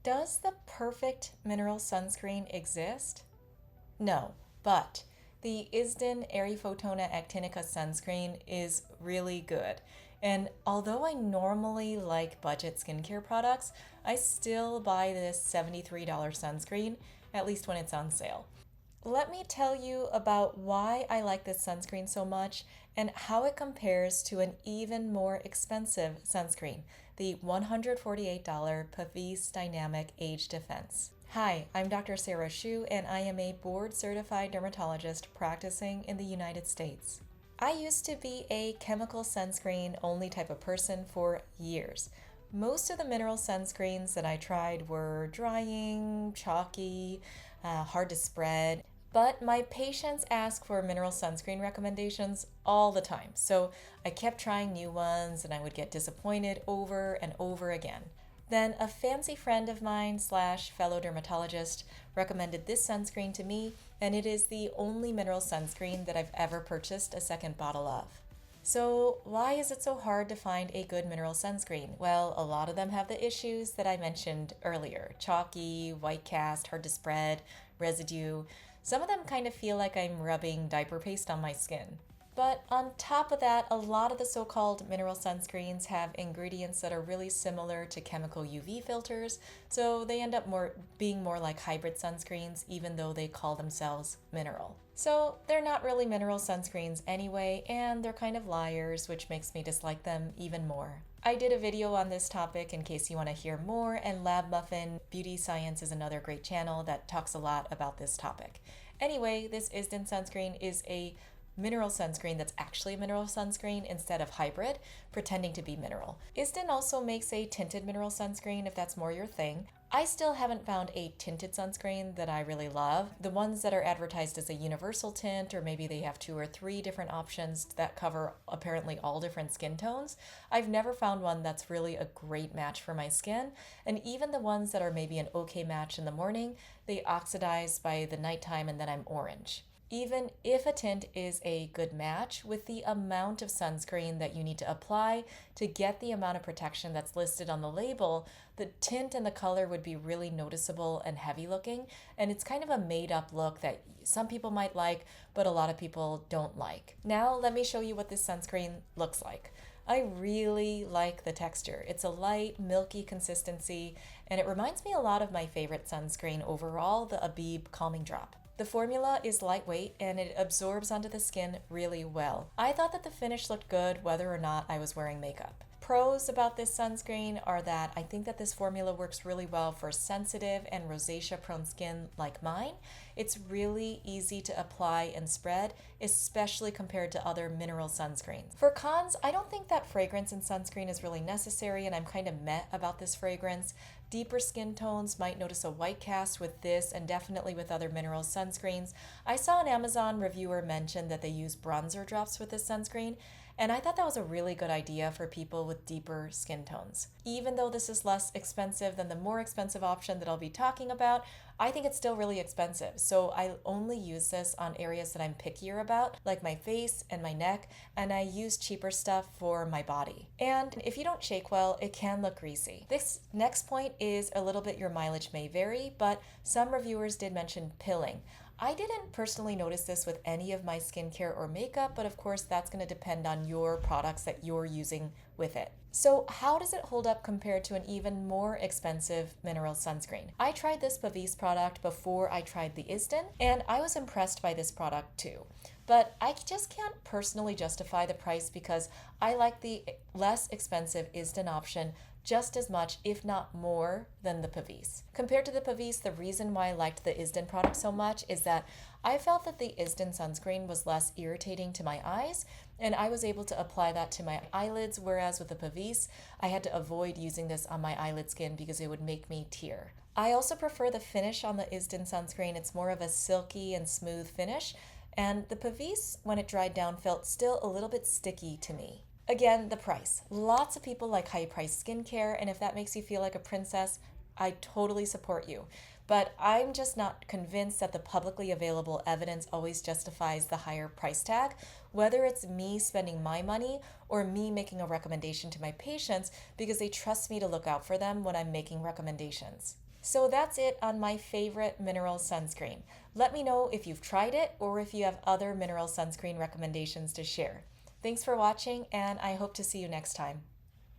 Does the perfect mineral sunscreen exist? No, but the ISDIN Eryfotona Actinica Sunscreen is really good. And although I normally like budget skincare products, I still buy this $73 sunscreen, at least when it's on sale. Let me tell you about why I like this sunscreen so much and how it compares to an even more expensive sunscreen, the $148 Pavise Dynamic Age Defense. Hi, I'm Dr. Sarah Shu, and I am a board certified dermatologist practicing in the United States. I used to be a chemical sunscreen only type of person for years. Most of the mineral sunscreens that I tried were drying, chalky, hard to spread. But my patients ask for mineral sunscreen recommendations all the time, so I kept trying new ones and I would get disappointed over and over again. Then a fancy friend of mine slash fellow dermatologist recommended this sunscreen to me, and it is the only mineral sunscreen that I've ever purchased a second bottle of. So, why is it so hard to find a good mineral sunscreen? Well, a lot of them have the issues that I mentioned earlier: chalky, white cast, hard to spread, residue. Some of them kind of feel like I'm rubbing diaper paste on my skin. But on top of that, a lot of the so called mineral sunscreens have ingredients that are really similar to chemical UV filters, so they end up being more like hybrid sunscreens, even though they call themselves mineral. So they're not really mineral sunscreens anyway, and they're kind of liars, which makes me dislike them even more. I did a video on this topic in case you want to hear more, and Lab Muffin Beauty Science is another great channel that talks a lot about this topic. Anyway, this ISDIN sunscreen is a mineral sunscreen that's actually a mineral sunscreen instead of hybrid, pretending to be mineral. ISDIN also makes a tinted mineral sunscreen if that's more your thing. I still haven't found a tinted sunscreen that I really love. The ones that are advertised as a universal tint, or maybe they have 2 or 3 different options that cover apparently all different skin tones, I've never found one that's really a great match for my skin. And even the ones that are maybe an okay match in the morning, they oxidize by the nighttime and then I'm orange. Even if a tint is a good match, with the amount of sunscreen that you need to apply to get the amount of protection that's listed on the label, the tint and the color would be really noticeable and heavy looking, and it's kind of a made up look that some people might like, but a lot of people don't like. Now let me show you what this sunscreen looks like. I really like the texture. It's a light, milky consistency, and it reminds me a lot of my favorite sunscreen overall, the Abib Calming Drop. The formula is lightweight and it absorbs onto the skin really well. I thought that the finish looked good whether or not I was wearing makeup. Pros about this sunscreen are that I think that this formula works really well for sensitive and rosacea prone skin like mine. It's really easy to apply and spread, especially compared to other mineral sunscreens. For cons, I don't think that fragrance in sunscreen is really necessary, and I'm kind of meh about this fragrance. Deeper skin tones might notice a white cast with this and definitely with other mineral sunscreens. I saw an Amazon reviewer mention that they use bronzer drops with this sunscreen, and I thought that was a really good idea for people with deeper skin tones. Even though this is less expensive than the more expensive option that I'll be talking about, I think it's still really expensive. So I only use this on areas that I'm pickier about, like my face and my neck, and I use cheaper stuff for my body. And if you don't shake well, it can look greasy. This next point is a little bit your mileage may vary, but some reviewers did mention pilling. I didn't personally notice this with any of my skincare or makeup, but of course that's going to depend on your products that you're using with it. So how does it hold up compared to an even more expensive mineral sunscreen? I tried this Pavise product before I tried the ISDIN, and I was impressed by this product too. But I just can't personally justify the price because I like the less expensive ISDIN option just as much, if not more, than the Pavise. Compared to the Pavise, the reason why I liked the ISDIN product so much is that I felt that the ISDIN sunscreen was less irritating to my eyes, and I was able to apply that to my eyelids, whereas with the Pavise, I had to avoid using this on my eyelid skin because it would make me tear. I also prefer the finish on the ISDIN sunscreen. It's more of a silky and smooth finish, and the Pavise, when it dried down, felt still a little bit sticky to me. Again, the price. Lots of people like high-priced skincare, and if that makes you feel like a princess, I totally support you. But I'm just not convinced that the publicly available evidence always justifies the higher price tag, whether it's me spending my money or me making a recommendation to my patients because they trust me to look out for them when I'm making recommendations. So that's it on my favorite mineral sunscreen. Let me know if you've tried it or if you have other mineral sunscreen recommendations to share. Thanks for watching, and I hope to see you next time.